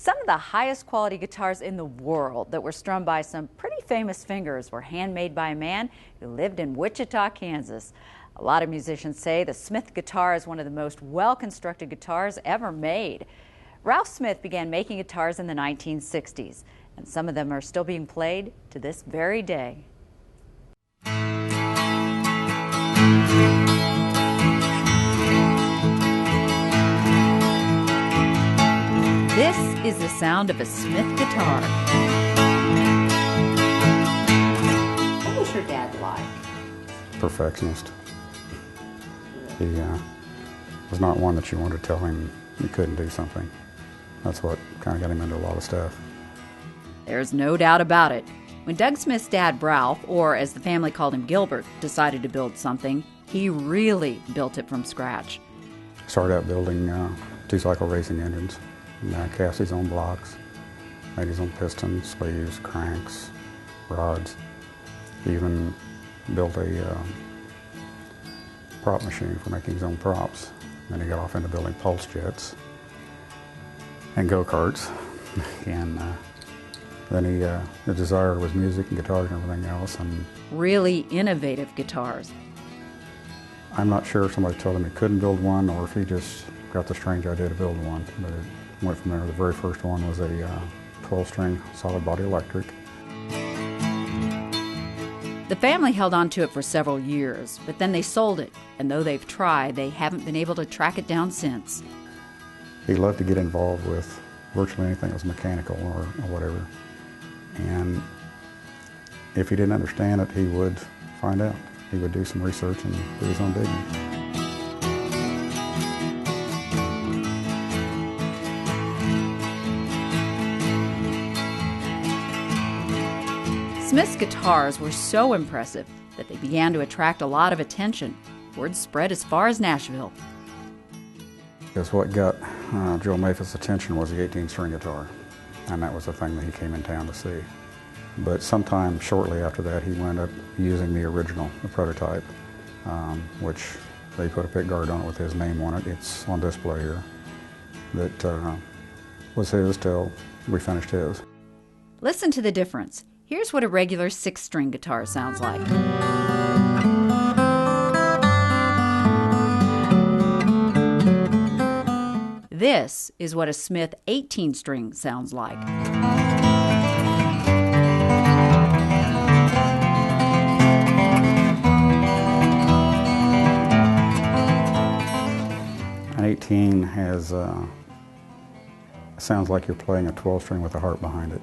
Some of the highest quality guitars in the world that were strummed by some pretty famous fingers were handmade by a man who lived in Wichita, Kansas. A lot of musicians say the Smith guitar is one of the most well-constructed guitars ever made. Ralph Smith began making guitars in the 1960s, and some of them are still being played to this very day. This is the sound of a Smith guitar. What was your dad like? Perfectionist. He was not one that you wanted to tell him he couldn't do something. That's what kind of got him into a lot of stuff. There's no doubt about it. When Doug Smith's dad, Ralph, or as the family called him, Gilbert, decided to build something, he really built it from scratch. Started out building two-cycle racing engines. Cast his own blocks, made his own pistons, sleeves, cranks, rods. He even built a prop machine for making his own props. Then he got off into building pulse jets and go-karts. And then the desire was music and guitars and everything else. And really innovative guitars. I'm not sure if somebody told him he couldn't build one or if he just got the strange idea to build one. But it went from there. The very first one was a 12-string solid body electric. The family held on to it for several years, but then they sold it, and though they've tried, they haven't been able to track it down since. He loved to get involved with virtually anything that was mechanical or whatever. And if he didn't understand it, he would find out. He would do some research and do his own digging. Smith's guitars were so impressive that they began to attract a lot of attention. Word spread as far as Nashville. Because what got Joe Mayfield's attention was the 18-string guitar, and that was the thing that he came in town to see. But sometime shortly after that, he wound up using the original, the prototype, which they put a pick guard on it with his name on it. It's on display here. That was his till we finished his. Listen to the difference. Here's what a regular 6-string guitar sounds like. This is what a Smith 18-string sounds like. An 18 has sounds like you're playing a 12-string with a heart behind it.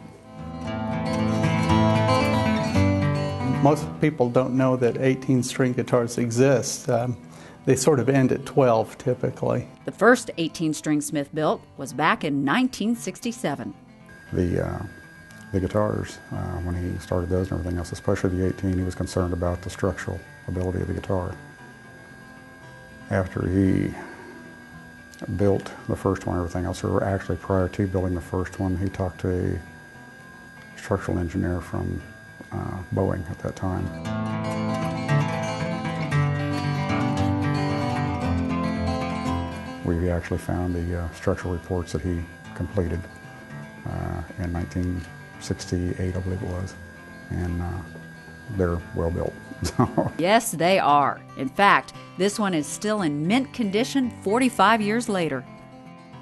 Most people don't know that 18-string guitars exist. They sort of end at 12 typically. The first 18-string Smith built was back in 1967. The guitars, when he started those and everything else, especially the 18, he was concerned about the structural ability of the guitar. After he built the first one and everything else, or actually prior to building the first one, he talked to a structural engineer from Boeing at that time. We actually found the structural reports that he completed in 1968, I believe it was, and they're well built. Yes, they are. In fact, this one is still in mint condition 45 years later.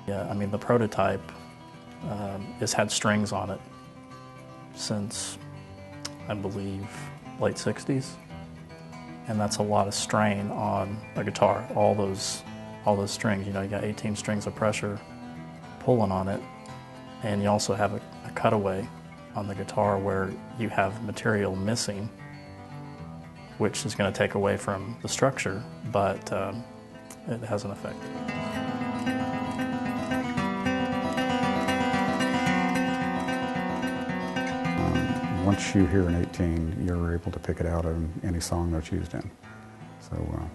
Yeah, I mean, the prototype has had strings on it since, I believe, late 60s. And that's a lot of strain on a guitar, all those strings. You know, you got 18 strings of pressure pulling on it, and you also have a cutaway on the guitar where you have material missing, which is going to take away from the structure, but it has an effect. Once you hear an 18, you're able to pick it out of any song that's used in. So,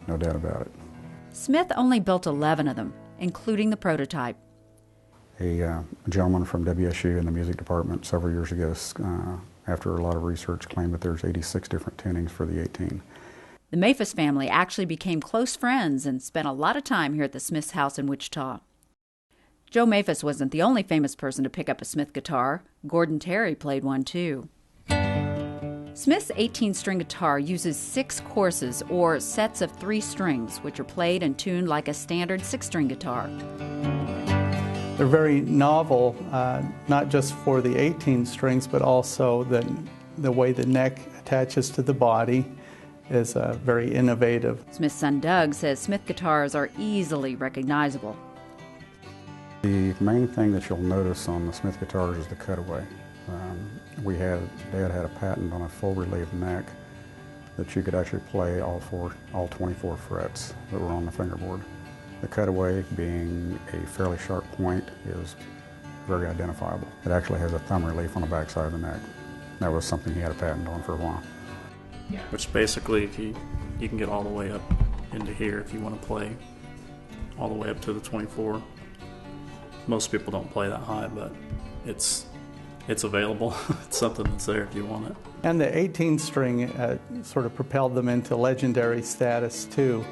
no doubt about it. Smith only built 11 of them, including the prototype. A gentleman from WSU in the music department several years ago, after a lot of research, claimed that there's 86 different tunings for the 18. The Mayfis family actually became close friends and spent a lot of time here at the Smiths' house in Wichita. Joe Maphis wasn't the only famous person to pick up a Smith guitar. Gordon Terry played one too. Smith's 18-string guitar uses 6 courses, or sets of 3 strings, which are played and tuned like a standard 6-string guitar. They're very novel, not just for the 18 strings, but also the way the neck attaches to the body is very innovative. Smith's son Doug says Smith guitars are easily recognizable. The main thing that you'll notice on the Smith guitars is the cutaway. Dad had a patent on a full relief neck that you could actually play all 24 frets that were on the fingerboard. The cutaway, being a fairly sharp point, is very identifiable. It actually has a thumb relief on the back side of the neck. That was something he had a patent on for a while. Which basically, if you can get all the way up into here if you want to play all the way up to the 24. Most people don't play that high, but it's available. It's something that's there if you want it. And the 18 string sort of propelled them into legendary status too.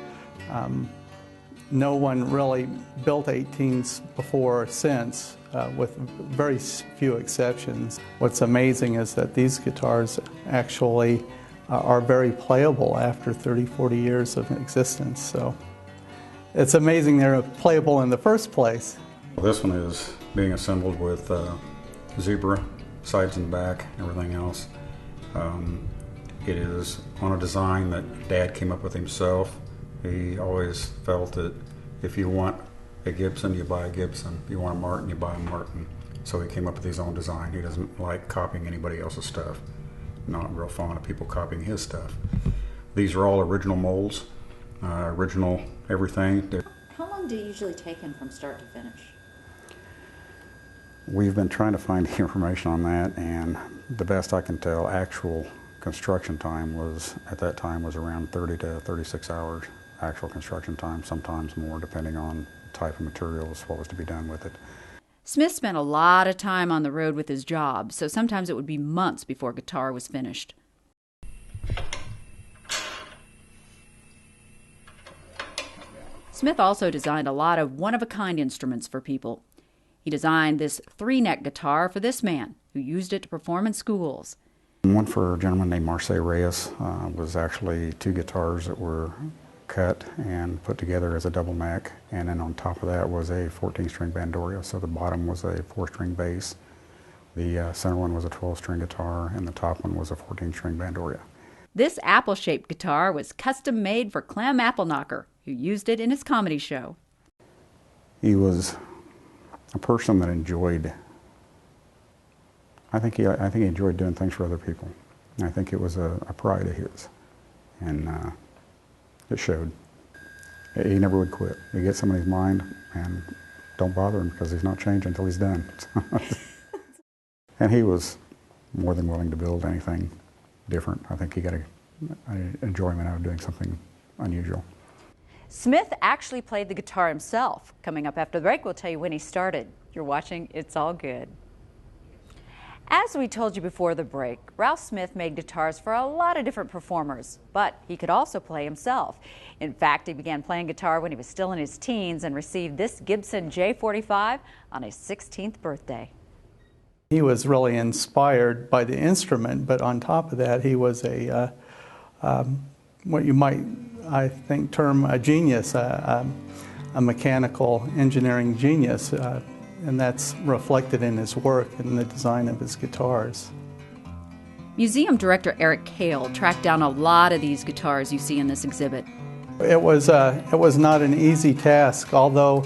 No one really built 18s before or since, with very few exceptions. What's amazing is that these guitars actually are very playable after 30, 40 years of existence. So it's amazing they're playable in the first place. This one is being assembled with zebra sides and back, everything else. It is on a design that Dad came up with himself. He always felt that if you want a Gibson, you buy a Gibson. If you want a Martin, you buy a Martin. So he came up with his own design. He doesn't like copying anybody else's stuff. Not real fond of people copying his stuff. These are all original molds, original everything. How long do you usually take him from start to finish? We've been trying to find information on that, and the best I can tell, actual construction time at that time was around 30 to 36 hours. Actual construction time, sometimes more, depending on the type of materials, what was to be done with it. Smith spent a lot of time on the road with his job, so sometimes it would be months before a guitar was finished. Smith also designed a lot of one-of-a-kind instruments for people. He designed this 3-neck guitar for this man, who used it to perform in schools. One for a gentleman named Marseille Reyes was actually 2 guitars that were cut and put together as a double neck, and then on top of that was a 14-string Bandurria, so the bottom was a 4-string bass, the center one was a 12-string guitar, and the top one was a 14-string Bandurria. This apple-shaped guitar was custom made for Clem Appleknocker, who used it in his comedy show. He was a person that enjoyed, I think he enjoyed doing things for other people. I think it was a pride of his, and it showed. He never would quit. You get somebody's mind, and don't bother him because he's not changing until he's done. And he was more than willing to build anything different. I think he got an enjoyment out of doing something unusual. Smith actually played the guitar himself. Coming up after the break, we'll tell you when he started. You're watching It's All Good. As we told you before the break, Ralph Smith made guitars for a lot of different performers, but he could also play himself. In fact, he began playing guitar when he was still in his teens and received this Gibson J45 on his 16th birthday. He was really inspired by the instrument, but on top of that, he was what you might, I think, term a genius, a mechanical engineering genius. And that's reflected in his work and the design of his guitars. Museum director Eric Kale tracked down a lot of these guitars you see in this exhibit. It was not an easy task, although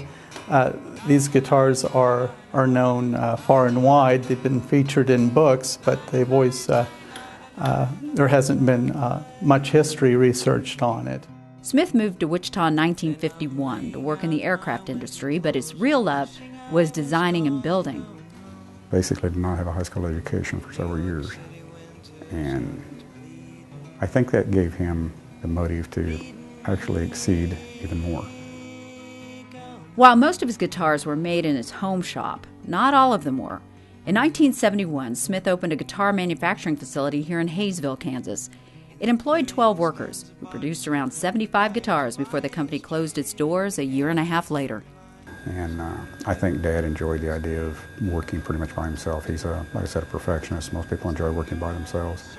these guitars are known far and wide. They've been featured in books, but they've always, there hasn't been much history researched on it. Smith moved to Wichita in 1951 to work in the aircraft industry, but his real love was designing and building. Basically did not have a high school education for several years. And I think that gave him the motive to actually exceed even more. While most of his guitars were made in his home shop, not all of them were. In 1971, Smith opened a guitar manufacturing facility here in Hayesville, Kansas. It employed 12 workers who produced around 75 guitars before the company closed its doors a year and a half later. And I think Dad enjoyed the idea of working pretty much by himself. He's, like I said, a perfectionist. Most people enjoy working by themselves.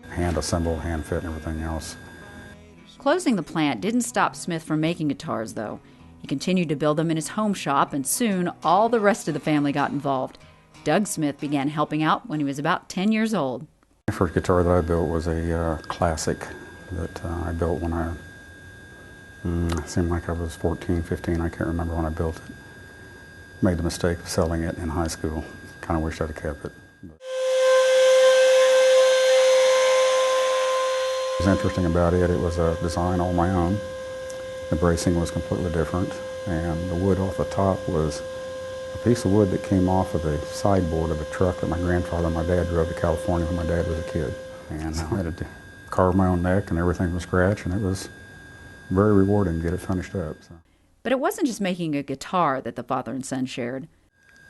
Hand assemble, hand fit, and everything else. Closing the plant didn't stop Smith from making guitars, though. He continued to build them in his home shop, and soon all the rest of the family got involved. Doug Smith began helping out when he was about 10 years old. The first guitar that I built was a classic that I built when it seemed like I was 14, 15. I can't remember when I built it. Made the mistake of selling it in high school. Kind of wished I'd have kept it. What was interesting about it, it was a design all my own. The bracing was completely different, and the wood off the top was a piece of wood that came off of the sideboard of a truck that my grandfather and my dad drove to California when my dad was a kid. And I had to carve my own neck and everything from scratch, and it was very rewarding to get it finished up. So. But it wasn't just making a guitar that the father and son shared.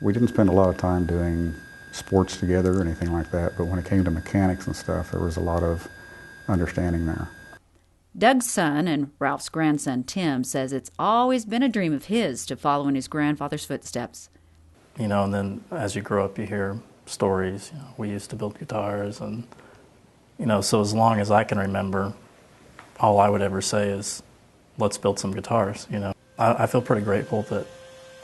We didn't spend a lot of time doing sports together or anything like that, but when it came to mechanics and stuff, there was a lot of understanding there. Doug's son and Ralph's grandson, Tim, says it's always been a dream of his to follow in his grandfather's footsteps. You know, and then as you grow up, you hear stories. You know, we used to build guitars, and, you know, so as long as I can remember, all I would ever say is, let's build some guitars, you know. I feel pretty grateful that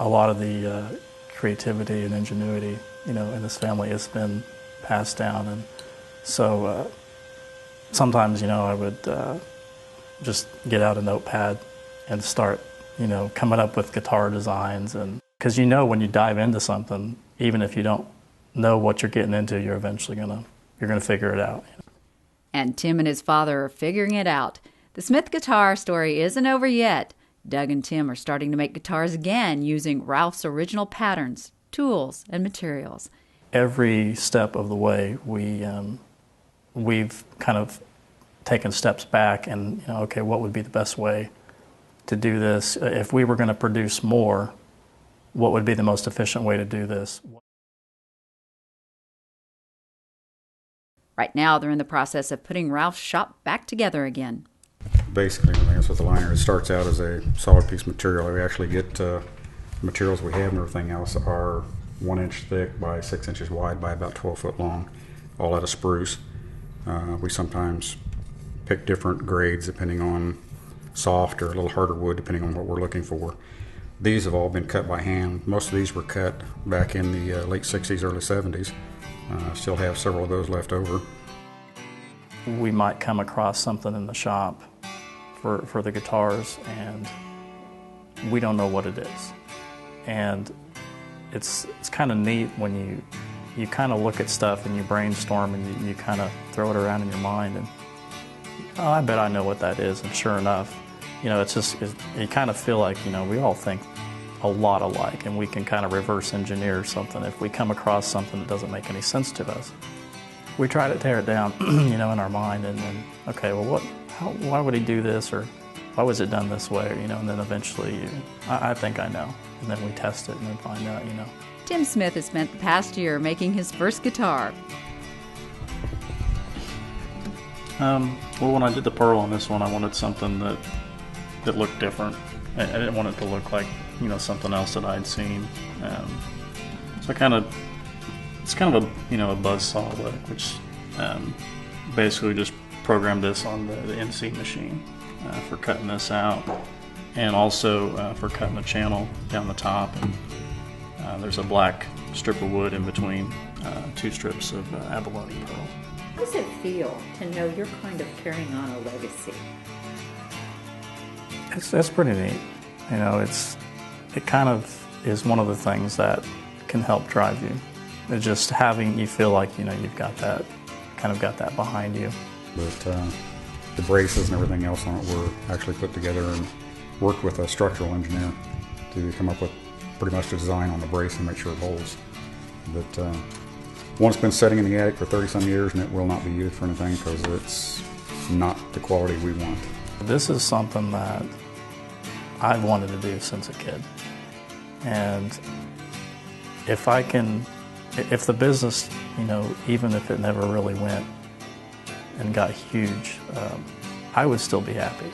a lot of the creativity and ingenuity, you know, in this family has been passed down. And so sometimes, you know, I would just get out a notepad and start, you know, coming up with guitar designs. And because you know, when you dive into something, even if you don't know what you're getting into, you're eventually gonna figure it out. You know? And Tim and his father are figuring it out. The Smith guitar story isn't over yet. Doug and Tim are starting to make guitars again using Ralph's original patterns, tools, and materials. Every step of the way, we've kind of taken steps back and, you know, okay, what would be the best way to do this? If we were going to produce more, what would be the most efficient way to do this? Right now, they're in the process of putting Ralph's shop back together again. Basically, everything else with the liner, it starts out as a solid piece of material. We actually get materials we have and everything else are 1 inch thick by 6 inches wide by about 12 foot long, all out of spruce. We sometimes pick different grades depending on soft or a little harder wood depending on what we're looking for. These have all been cut by hand. Most of these were cut back in the late 60s, early 70s. Still have several of those left over. We might come across something in the shop for the guitars, and we don't know what it is. And it's kind of neat when you kind of look at stuff and you brainstorm and you kind of throw it around in your mind and, oh, I bet I know what that is. And sure enough, you know, you kind of feel like, you know, we all think a lot alike, and we can kind of reverse engineer something if we come across something that doesn't make any sense to us. We try to tear it down, you know, in our mind, and then, okay, well, why would he do this, or why was it done this way, you know, and then eventually I think I know, and then we test it and then find out, you know. Tim Smith has spent the past year making his first guitar. Well, when I did the pearl on this one, I wanted something that looked different. I didn't want it to look like, you know, something else that I'd seen. So it's kind of a, you know, a buzzsaw lick, which basically just programmed this on the NC machine for cutting this out, and also for cutting the channel down the top. And there's a black strip of wood in between 2 strips of abalone pearl. How does it feel to know you're kind of carrying on a legacy? That's pretty neat. You know, it kind of is one of the things that can help drive you. It's just having you feel like, you know, you've got that, kind of got that behind you. But the braces and everything else on it were actually put together and worked with a structural engineer to come up with pretty much the design on the brace and make sure it holds. But one's been sitting in the attic for 30 some years, and it will not be used for anything because it's not the quality we want. This is something that I've wanted to do since a kid. And if the business, you know, even if it never really went and got huge, I would still be happy.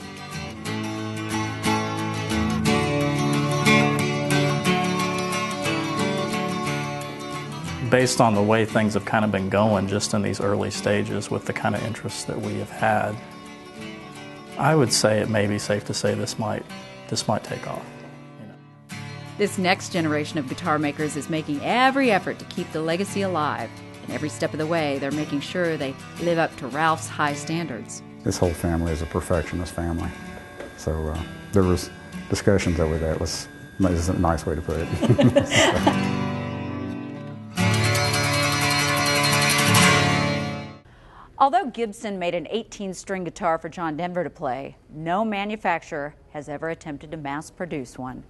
based on the way things have kind of been going just in these early stages with the kind of interest that we have had, I would say it may be safe to say this might take off. This next generation of guitar makers is making every effort to keep the legacy alive. And every step of the way, they're making sure they live up to Ralph's high standards. This whole family is a perfectionist family. So there was discussions over that. Is a nice way to put it. Although Gibson made an 18-string guitar for John Denver to play, no manufacturer has ever attempted to mass produce one.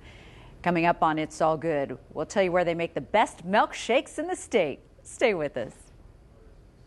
Coming up on It's All Good, we'll tell you where they make the best milkshakes in the state. Stay with us.